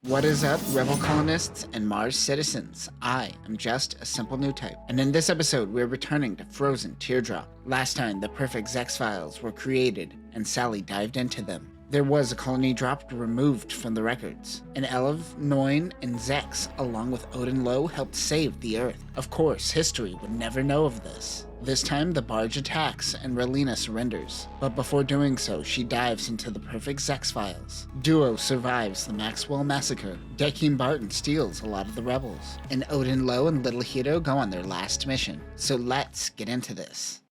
What is up, Rebel Colonists and Mars citizens? I am just a simple Newtype, and in this episode we're returning to Frozen Teardrop. Last time the perfect Zex files were created and Sally dived into them. There was a colony dropped removed from the records, and Elev, Noin, and Zex, along with Odin Low, helped save the Earth. Of course, history would never know of this. This time, the barge attacks and Relena surrenders, but before doing so, she dives into the perfect Zex files. Duo survives the Maxwell massacre. Dekim Barton steals a lot of the rebels, and Odin Low and Little Hito go on their last mission. So let's get into this.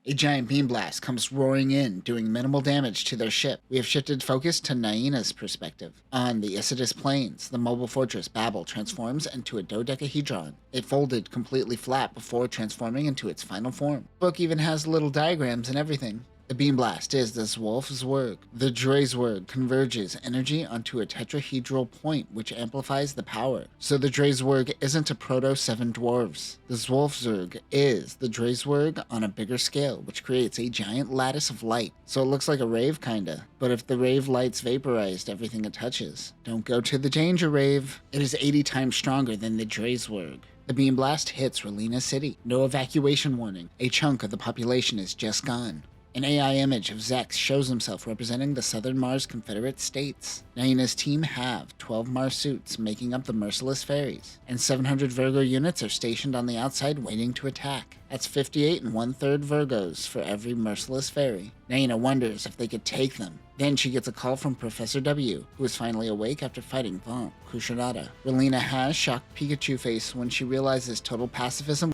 A giant beam blast comes roaring in, doing minimal damage to their ship. We have shifted focus to Naina's perspective. On the Isidis plains, the mobile fortress Babel transforms into a dodecahedron. It folded completely flat before transforming into its final form. The book even has little diagrams and everything. The beam blast is the Zwolfswerg. The Drazwerg converges energy onto a tetrahedral point which amplifies the power. So the Drazwerg isn't a proto-7 dwarves. The Zwolfswerg is the Drazwerg on a bigger scale, which creates a giant lattice of light. So it looks like a rave kinda. But if the rave light's vaporized everything it touches, don't go to the danger rave. It is 80 times stronger than the Drazwerg. The beam blast hits Relena City. No evacuation warning. A chunk of the population is just gone. An AI image of Zex shows himself representing the Southern Mars Confederate States. Naina's team have 12 Mars suits making up the Merciless Fairies, and 700 Virgo units are stationed on the outside waiting to attack. That's 58 1/3 Virgos for every Merciless Fairy. Naina wonders if they could take them. Then she gets a call from Professor W, who is finally awake after fighting Vaunt Kushirada. Relena has shocked Pikachu face when she realizes total pacifism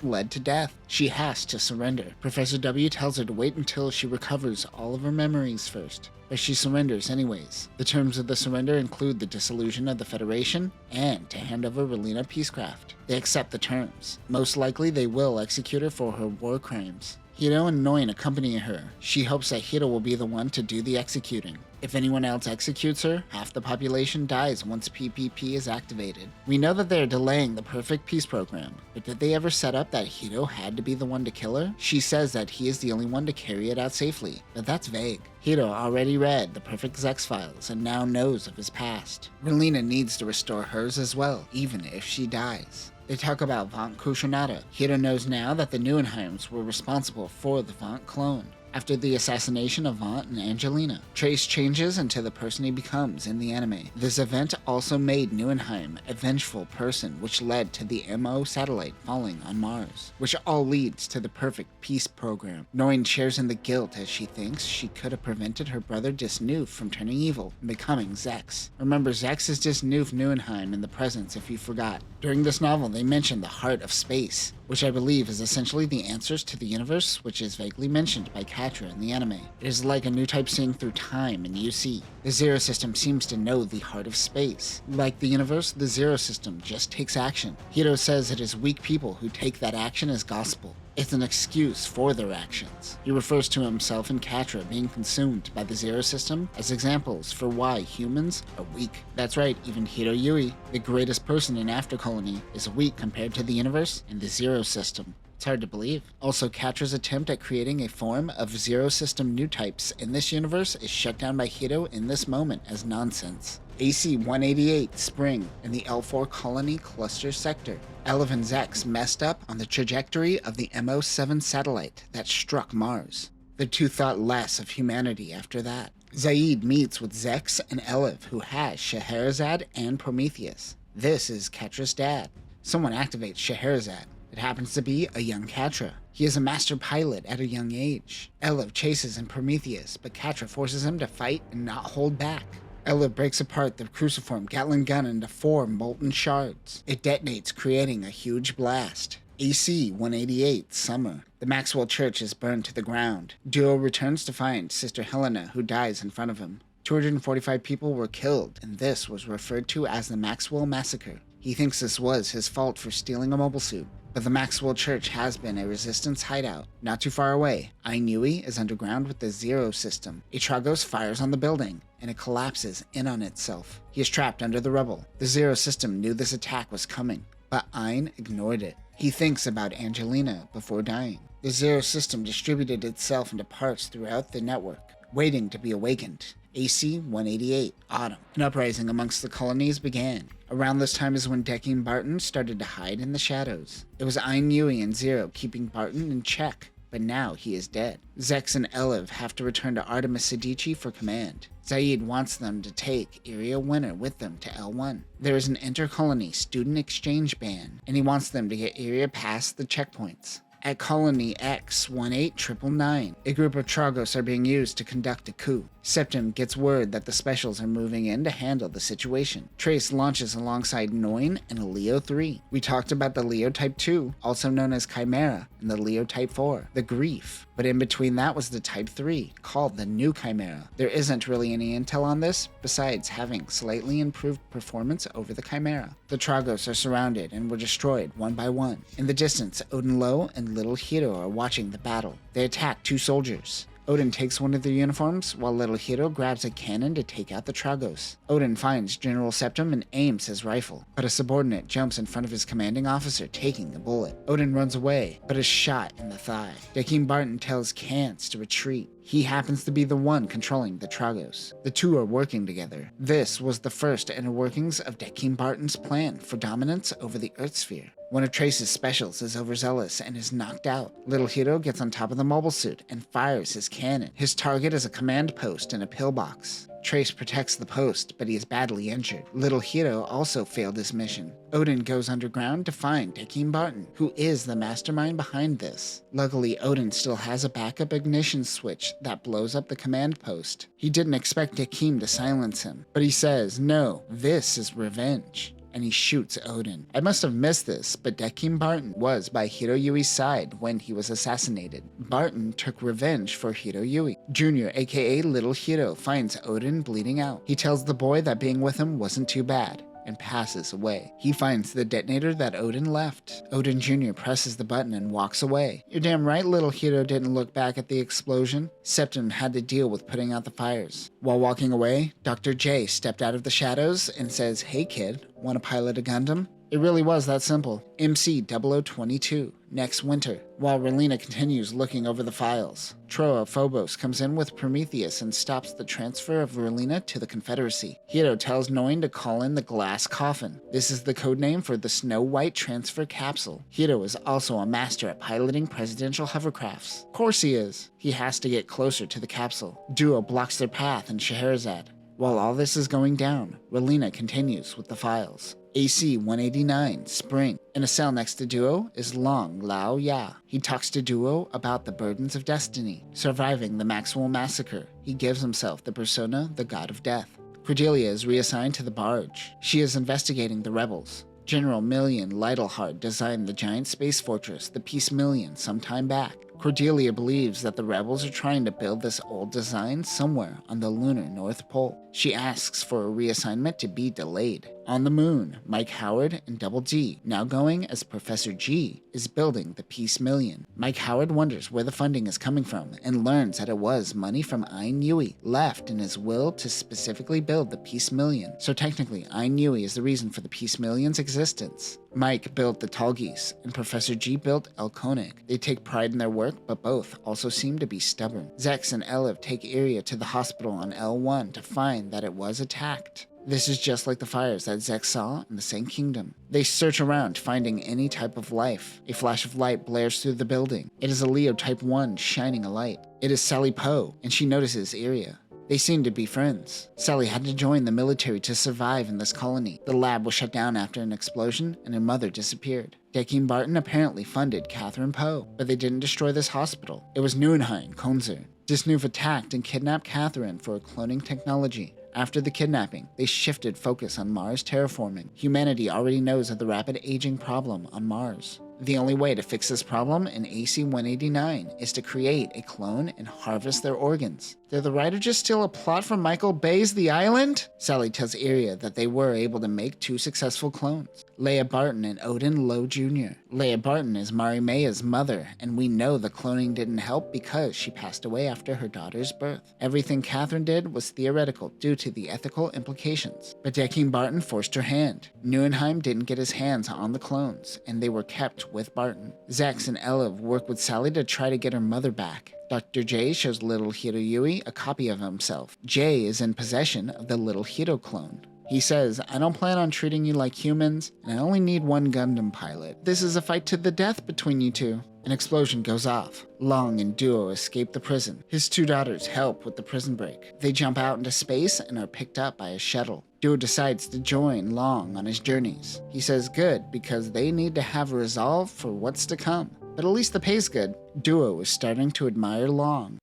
led to death. She has to surrender. Professor W tells her to wait until she recovers all of her memories first, but she surrenders anyways. The terms of the surrender include the dissolution of the Federation and to hand over Relena Peacecraft. They accept the terms. Most likely they will execute her for her war crimes. Hito and Noin accompany her. She hopes that Hito will be the one to do the executing. If anyone else executes her, half the population dies once PPP is activated. We know that they are delaying the perfect peace program, but did they ever set up that Hito had to be the one to kill her? She says that he is the only one to carry it out safely, but that's vague. Hito already read the perfect Zex files and now knows of his past. Relena needs to restore hers as well, even if she dies. They talk about Vaunt Kushirada. Hito knows now that the Neuenheims were responsible for the Vaunt clone. After the assassination of Vaunt and Angelina, Trace changes into the person he becomes in the anime. This event also made Neuenheim a vengeful person, which led to the MO satellite falling on Mars, which all leads to the perfect peace program. Noin shares in the guilt as she thinks she could have prevented her brother Disnoof from turning evil and becoming Zex. Remember, Zex is Disnoof Neuenheim in the presence if you forgot. During this novel, they mention the heart of space, which I believe is essentially the answers to the universe, which is vaguely mentioned by Catra in the anime. It is like a Newtype seeing through time in UC. The Zero System seems to know the heart of space. Like the universe, the Zero System just takes action. Hito says it is weak people who take that action as gospel. It's an excuse for their actions. He refers to himself and Catra being consumed by the Zero System as examples for why humans are weak. That's right, even Hito Yui, the greatest person in After Colony, is weak compared to the universe and the Zero System. It's hard to believe. Also, Catra's attempt at creating a form of Zero System Newtypes in this universe is shut down by Hito in this moment as nonsense. AC-188 Spring in the L4 Colony Cluster Sector. Elev and Zex messed up on the trajectory of the MO7 satellite that struck Mars. The two thought less of humanity after that. Zaid meets with Zex and Elev, who has Scheherazade and Prometheus. This is Catra's dad. Someone activates Scheherazade. It happens to be a young Catra. He is a master pilot at a young age. Elev chases in Prometheus, but Catra forces him to fight and not hold back. Elev breaks apart the cruciform Gatling gun into 4 molten shards. It detonates, creating a huge blast. AC-188 Summer. The Maxwell church is burned to the ground. Duo returns to find Sister Helena, who dies in front of him. 245 people were killed, and this was referred to as the Maxwell massacre. He thinks this was his fault for stealing a mobile suit. But the Maxwell Church has been a resistance hideout. Not too far away, Ainui is underground with the Zero System. A Tragos fires on the building, and it collapses in on itself. He is trapped under the rubble. The Zero System knew this attack was coming, but Ain ignored it. He thinks about Angelina before dying. The Zero System distributed itself into parts throughout the network, waiting to be awakened. AC 188, autumn. An uprising amongst the colonies began. Around this time is when Decking Barton started to hide in the shadows. It was Ein Yui and Zero keeping Barton in check, but now he is dead. Zex and Eliv have to return to Artemis Sidici for command. Zaid wants them to take Iria Winter with them to L1. There is an inter-colony student exchange ban, and he wants them to get Iria past the checkpoints. At Colony X18999, a group of Trogos are being used to conduct a coup. Septim gets word that the Specials are moving in to handle the situation. Trace launches alongside Noin and a Leo 3. We talked about the Leo Type 2, also known as Chimera, and the Leo Type 4, the Grief. But in between that was the Type 3, called the New Chimera. There isn't really any intel on this, besides having slightly improved performance over the Chimera. The Trogos are surrounded and were destroyed one by one. In the distance, Odin Lowe and Little Hiro are watching the battle. They attack two soldiers. Odin takes one of their uniforms, while Little Hiro grabs a cannon to take out the Trogos. Odin finds General Septim and aims his rifle, but a subordinate jumps in front of his commanding officer, taking the bullet. Odin runs away, but is shot in the thigh. Dekim Barton tells Kance to retreat. He happens to be the one controlling the Trogos. The two are working together. This was the first inner workings of Dekim Barton's plan for dominance over the Earth sphere. One of Trace's specials is overzealous and is knocked out. Little Hiro gets on top of the mobile suit and fires his cannon. His target is a command post in a pillbox. Trace protects the post, but he is badly injured. Little Hiro also failed his mission. Odin goes underground to find Dekim Barton, who is the mastermind behind this. Luckily, Odin still has a backup ignition switch that blows up the command post. He didn't expect Dekim to silence him, but he says, "No, this is revenge." And he shoots Odin. I must have missed this, but Dekim Barton was by Hiroyui's side when he was assassinated. Barton took revenge for Hiroyui. Jr., aka Little Hiro, finds Odin bleeding out. He tells the boy that being with him wasn't too bad, and passes away. He finds the detonator that Odin left. Odin Jr. presses the button and walks away. You're damn right Little Hiro didn't look back at the explosion. Septim had to deal with putting out the fires. While walking away, Dr. J stepped out of the shadows and says, "Hey kid, wanna pilot a Gundam?" It really was that simple. MC 0022, next winter. While Relena continues looking over the files, Troa Phobos comes in with Prometheus and stops the transfer of Relena to the Confederacy. Hiro tells Noin to call in the glass coffin. This is the codename for the Snow White transfer capsule. Hiro is also a master at piloting presidential hovercrafts. Of course he is. He has to get closer to the capsule. Duo blocks their path in Scheherazade. While all this is going down, Relena continues with the files. AC 189, Spring. In a cell next to Duo is Long Lao Ya. He talks to Duo about the burdens of destiny. Surviving the Maxwell massacre, he gives himself the persona, the God of Death. Cordelia is reassigned to the barge. She is investigating the rebels. General Million Lytlehart designed the giant space fortress, the Peace Million, some time back. Cordelia believes that the rebels are trying to build this old design somewhere on the lunar North Pole. She asks for a reassignment to be delayed. On the moon, Mike Howard and Double D, now going as Professor G, is building the Peace Million. Mike Howard wonders where the funding is coming from and learns that it was money from Ein Yui left in his will to specifically build the Peace Million. So technically, Ein Yui is the reason for the Peace Million's existence. Mike built the Talgis, and Professor G built El Koenig. They take pride in their work, but both also seem to be stubborn. Zex and Eliv take Iria to the hospital on L1 to find that it was attacked. This is just like the fires that Zex saw in the same kingdom. They search around, finding any type of life. A flash of light blares through the building. It is a Leo Type 1 shining a light. It is Sally Poe, and she notices Iria. They seem to be friends. Sally had to join the military to survive in this colony. The lab was shut down after an explosion, and her mother disappeared. Dekim Barton apparently funded Catherine Poe, but they didn't destroy this hospital. It was Neuenheim, Konzer. Disnoof attacked and kidnapped Catherine for cloning technology. After the kidnapping, they shifted focus on Mars terraforming. Humanity already knows of the rapid aging problem on Mars. The only way to fix this problem in AC 189 is to create a clone and harvest their organs. Did the writer just steal a plot from Michael Bay's The Island? Sally tells Iria that they were able to make two successful clones, Leia Barton and Odin Lowe Jr. Leia Barton is Marimea's mother, and we know the cloning didn't help because she passed away after her daughter's birth. Everything Catherine did was theoretical due to the ethical implications, but Dekim Barton forced her hand. Neuenheim didn't get his hands on the clones, and they were kept with Barton. Zex and Eliv work with Sally to try to get her mother back. Dr. J shows little Hiroyui a copy of himself. J is in possession of the little Hiro clone. He says, I don't plan on treating you like humans, and I only need one Gundam pilot. This is a fight to the death between you two. An explosion goes off. Long and Duo escape the prison. His two daughters help with the prison break. They jump out into space and are picked up by a shuttle. Duo decides to join Long on his journeys. He says good, because they need to have resolve for what's to come. But at least the pay's good. Duo is starting to admire Long.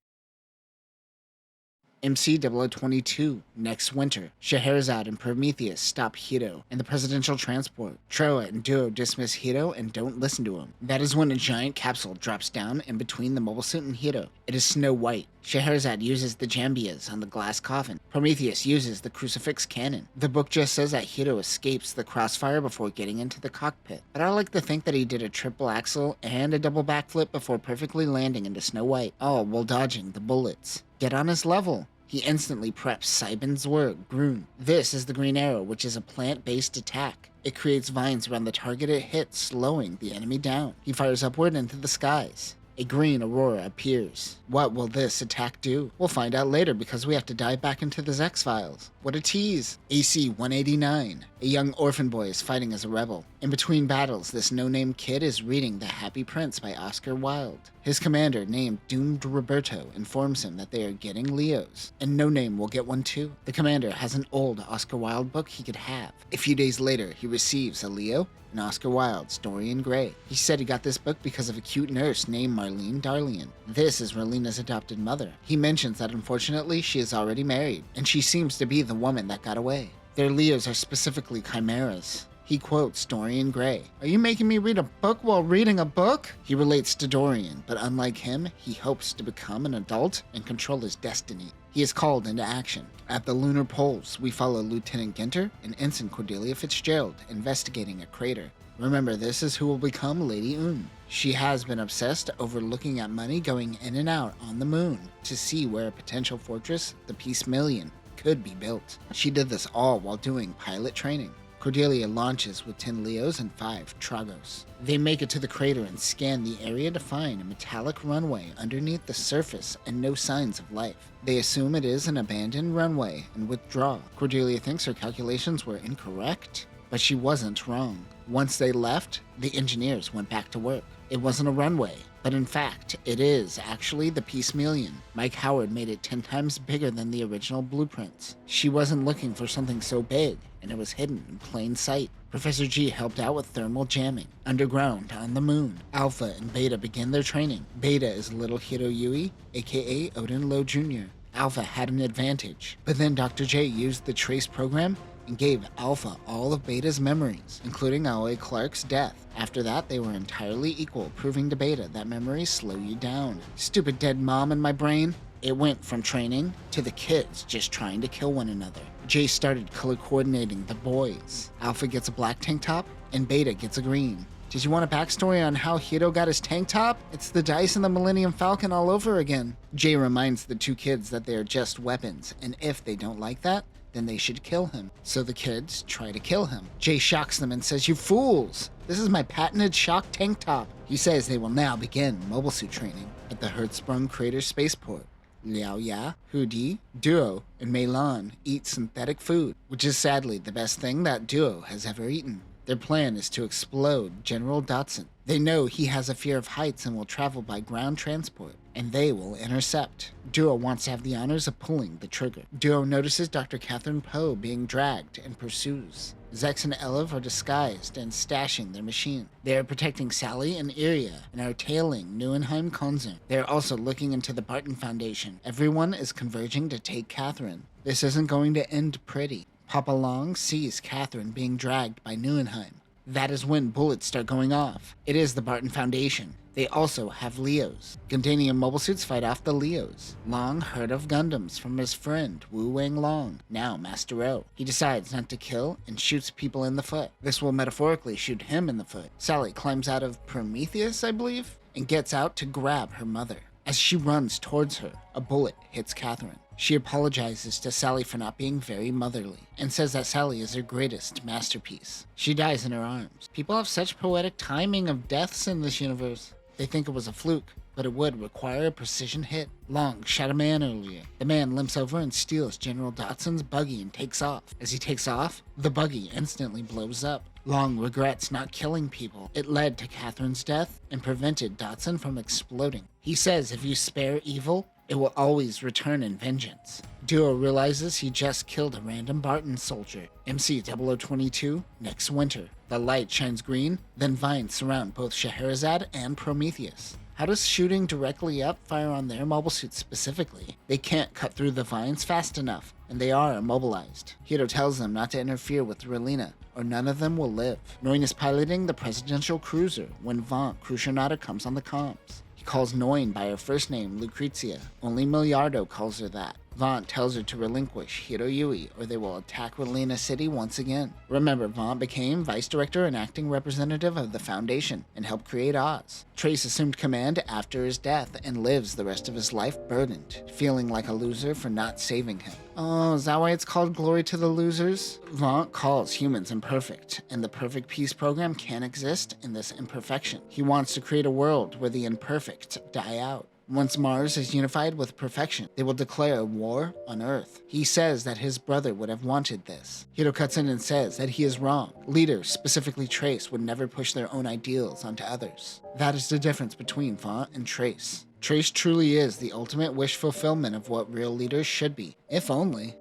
MC-0022, next winter. Scheherazade and Prometheus stop Hiro in the presidential transport. Troa and Duo dismiss Hiro and don't listen to him. That is when a giant capsule drops down in between the mobile suit and Hiro. It is Snow White. Scheherazade uses the Jambias on the glass coffin. Prometheus uses the crucifix cannon. The book just says that Hiro escapes the crossfire before getting into the cockpit. But I like to think that he did a triple axel and a double backflip before perfectly landing into Snow White, all while dodging the bullets. Get on his level. He instantly preps Cybin Zwerg Grun. This is the Green Arrow, which is a plant-based attack. It creates vines around the target it hits, slowing the enemy down. He fires upward into the skies. A green aurora appears. What will this attack do? We'll find out later because we have to dive back into the Zex files. What a tease! AC-189. A young orphan boy is fighting as a rebel. In between battles, this no-name kid is reading The Happy Prince by Oscar Wilde. His commander, named Doomed Roberto, informs him that they are getting Leos, and No Name will get one too. The commander has an old Oscar Wilde book he could have. A few days later, he receives a Leo and Oscar Wilde's Dorian Gray. He said he got this book because of a cute nurse named Marlene Darlian. This is Relena's adopted mother. He mentions that unfortunately she is already married, and she seems to be the woman that got away. Their Leos are specifically chimeras. He quotes Dorian Gray. Are you making me read a book while reading a book? He relates to Dorian, but unlike him, he hopes to become an adult and control his destiny. He is called into action. At the lunar poles, we follow Lieutenant Ginter and Ensign Cordelia Fitzgerald investigating a crater. Remember, this is who will become Lady Un. She has been obsessed over looking at money going in and out on the moon to see where a potential fortress, the Peace Million, could be built. She did this all while doing pilot training. Cordelia launches with 10 Leos and 5 Tragos. They make it to the crater and scan the area to find a metallic runway underneath the surface and no signs of life. They assume it is an abandoned runway and withdraw. Cordelia thinks her calculations were incorrect, but she wasn't wrong. Once they left, the engineers went back to work. It wasn't a runway, but in fact, it is actually the Peace Million. Mike Howard made it 10 times bigger than the original blueprints. She wasn't looking for something so big, and it was hidden in plain sight. Professor G helped out with thermal jamming. Underground, on the moon, Alpha and Beta begin their training. Beta is little Hiroyui, aka Odin Lowe Jr. Alpha had an advantage, but then Dr. J used the trace program and gave Alpha all of Beta's memories, including Aoi Clark's death. After that, they were entirely equal, proving to Beta that memories slow you down. Stupid dead mom in my brain. It went from training to the kids just trying to kill one another. Jay started color coordinating the boys. Alpha gets a black tank top, and Beta gets a green. Did you want a backstory on how Hiro got his tank top? It's the dice and the Millennium Falcon all over again. Jay reminds the two kids that they are just weapons, and if they don't like that, then they should kill him. So the kids try to kill him. Jay shocks them and says, "You fools! This is my patented shock tank top." He says they will now begin mobile suit training at the Hertzsprung Crater Spaceport. Liao Ya, Hudi, Duo, and Mei-Lan eat synthetic food, which is sadly the best thing that Duo has ever eaten. Their plan is to explode General Dotson. They know he has a fear of heights and will travel by ground transport, and they will intercept. Duo wants to have the honors of pulling the trigger. Duo notices Dr. Catherine Poe being dragged and pursues. Zex and Elev are disguised and stashing their machine. They are protecting Sally and Iria and are tailing Neuenheim Konzern. They are also looking into the Barton Foundation. Everyone is converging to take Catherine. This isn't going to end pretty. Papa Long sees Catherine being dragged by Neuenheim. That is when bullets start going off. It is the Barton Foundation. They also have Leos. Gundanium mobile suits fight off the Leos. Long heard of Gundams from his friend Wu Wang Long, now Master O. He decides not to kill and shoots people in the foot. This will metaphorically shoot him in the foot. Sally climbs out of Prometheus, I believe, and gets out to grab her mother. As she runs towards her, a bullet hits Catherine. She apologizes to Sally for not being very motherly, and says that Sally is her greatest masterpiece. She dies in her arms. People have such poetic timing of deaths in this universe. They think it was a fluke, but it would require a precision hit. Long shot a man earlier. The man limps over and steals General Dotson's buggy and takes off. As he takes off, the buggy instantly blows up. Long regrets not killing people. It led to Catherine's death and prevented Dotson from exploding. He says if you spare evil, it will always return in vengeance. Duo realizes he just killed a random Barton soldier. MC-0022, next winter. The light shines green, then vines surround both Scheherazade and Prometheus. How does shooting directly up fire on their mobile suits specifically? They can't cut through the vines fast enough, and they are immobilized. Hiro tells them not to interfere with Relena, or none of them will live. Noin is piloting the presidential cruiser when Vaughn Crucianata comes on the comms. He calls Noin by her first name, Lucrezia. Only Miliardo calls her that. Vaughn tells her to relinquish Hiroyui or they will attack Relena City once again. Remember, Vaughn became vice director and acting representative of the Foundation and helped create Oz. Trace assumed command after his death and lives the rest of his life burdened, feeling like a loser for not saving him. Oh, is that why it's called Glory to the Losers? Vaughn calls humans imperfect, and the perfect peace program can't exist in this imperfection. He wants to create a world where the imperfect die out. Once Mars is unified with perfection, they will declare war on Earth. He says that his brother would have wanted this. Hiro cuts in and says that he is wrong. Leaders, specifically Trace, would never push their own ideals onto others. That is the difference between Vaughn and Trace. Trace truly is the ultimate wish fulfillment of what real leaders should be. If only.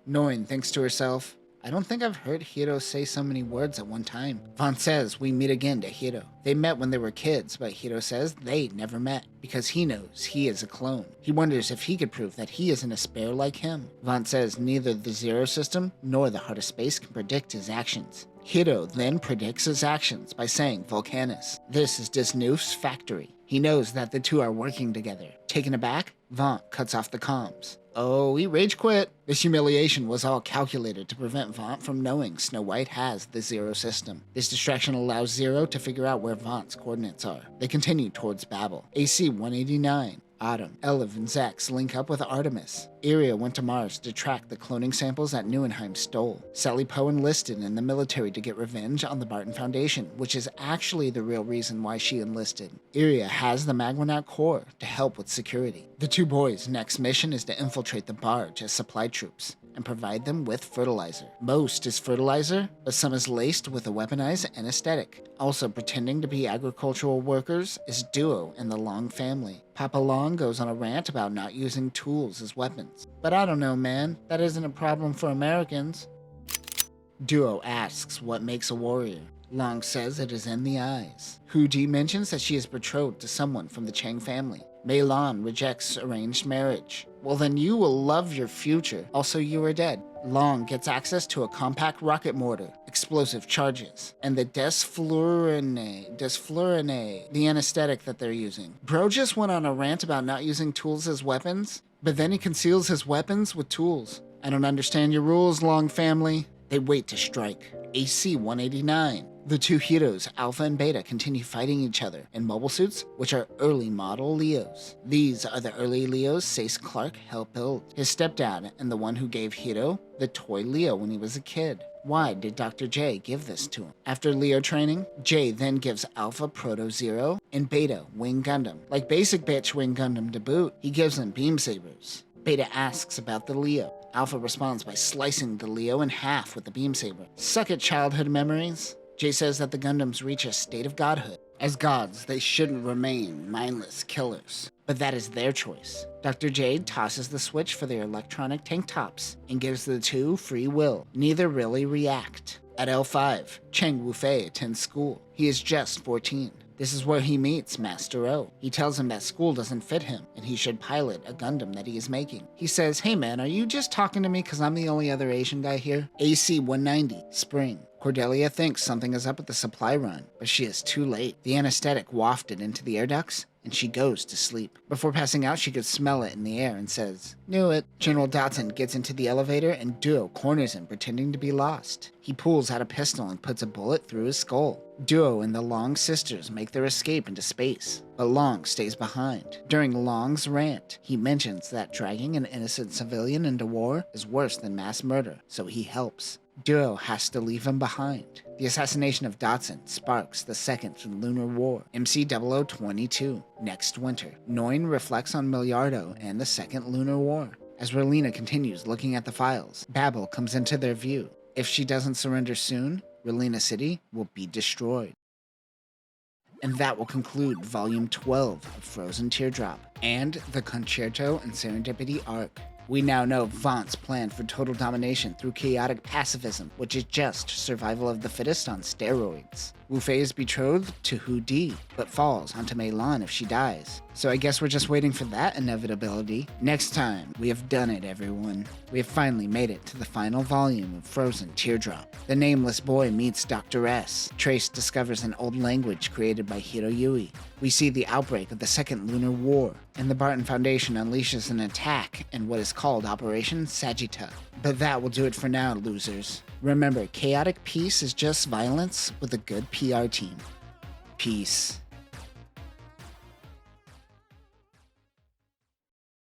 Noin thinks to herself, I don't think I've heard Hiro say so many words at one time. Vaughn says we meet again to Hiro. They met when they were kids, but Hiro says they never met because he knows he is a clone. He wonders if he could prove that he isn't a spare like him. Vaughn says neither the Zero System nor the Heart of Space can predict his actions. Hiro then predicts his actions by saying Volcanus. This is Disnoof's factory. He knows that the two are working together. Taken aback, Vaughn cuts off the comms. Oh, he rage quit. This humiliation was all calculated to prevent Vaughn from knowing Snow White has the Zero System. This distraction allows Zero to figure out where Vaughn's coordinates are. They continue towards Babel. AC-189. Autumn, Elev, and Zex link up with Artemis. Iria went to Mars to track the cloning samples that Neuenheim stole. Sally Poe enlisted in the military to get revenge on the Barton Foundation, which is actually the real reason why she enlisted. Iria has the Magwanaut core to help with security. The two boys' next mission is to infiltrate the barge as supply troops and provide them with fertilizer. Most is fertilizer, but some is laced with a weaponized anesthetic. Also pretending to be agricultural workers is Duo and the Long family. Papa Long goes on a rant about not using tools as weapons. But I don't know, man. That isn't a problem for Americans. Duo asks what makes a warrior. Long says it is in the eyes. Hu Ji mentions that she is betrothed to someone from the Chang family. Mei Lan rejects arranged marriage. Well, then you will love your future. Also, you are dead. Long gets access to a compact rocket mortar, explosive charges, and the desflurane, the anesthetic that they're using. Bro just went on a rant about not using tools as weapons, but then he conceals his weapons with tools. I don't understand your rules, Long family. They wait to strike. AC-189. The two heroes, Alpha and Beta, continue fighting each other in mobile suits, which are early model Leos. These are the early Leos Sace Clark helped build. His stepdad and the one who gave Hiro the toy Leo when he was a kid. Why did Dr. J give this to him? After Leo training, J then gives Alpha Proto Zero and Beta Wing Gundam. Like basic bitch Wing Gundam to boot, he gives them beam sabers. Beta asks about the Leo. Alpha responds by slicing the Leo in half with the beam saber. Suck at childhood memories. Jay says that the Gundams reach a state of godhood. As gods, they shouldn't remain mindless killers. But that is their choice. Dr. Jade tosses the switch for their electronic tank tops and gives the two free will. Neither really react. At L5, Cheng Wufei attends school. He is just 14. This is where he meets Master O. He tells him that school doesn't fit him and he should pilot a Gundam that he is making. He says, hey man, are you just talking to me because I'm the only other Asian guy here? AC-190, Spring. Cordelia thinks something is up with the supply run, but she is too late. The anesthetic wafted into the air ducts, and she goes to sleep. Before passing out, she could smell it in the air and says, knew it. General Dotson gets into the elevator and Duo corners him, pretending to be lost. He pulls out a pistol and puts a bullet through his skull. Duo and the Long sisters make their escape into space, but Long stays behind. During Long's rant, he mentions that dragging an innocent civilian into war is worse than mass murder, so he helps. Duo has to leave him behind. The assassination of Dotson sparks the Second Lunar War. MC0022, next winter. Noin reflects on Miliardo and the Second Lunar War. As Relena continues looking at the files, Babel comes into their view. If she doesn't surrender soon, Relena City will be destroyed. And that will conclude Volume 12 of Frozen Teardrop and the Concerto and Serendipity arc. We now know Vaunt's plan for total domination through chaotic pacifism, which is just survival of the fittest on steroids. Wu Fei is betrothed to Hu Di, but falls onto Mei Lan if she dies. So I guess we're just waiting for that inevitability. Next time, we have done it, everyone. We have finally made it to the final volume of Frozen Teardrop. The nameless boy meets Dr. S. Trace discovers an old language created by Hiroyui. We see the outbreak of the Second Lunar War, and the Barton Foundation unleashes an attack in what is called Operation Sagitta. But that will do it for now, losers. Remember, chaotic peace is just violence with a good PR team. Peace.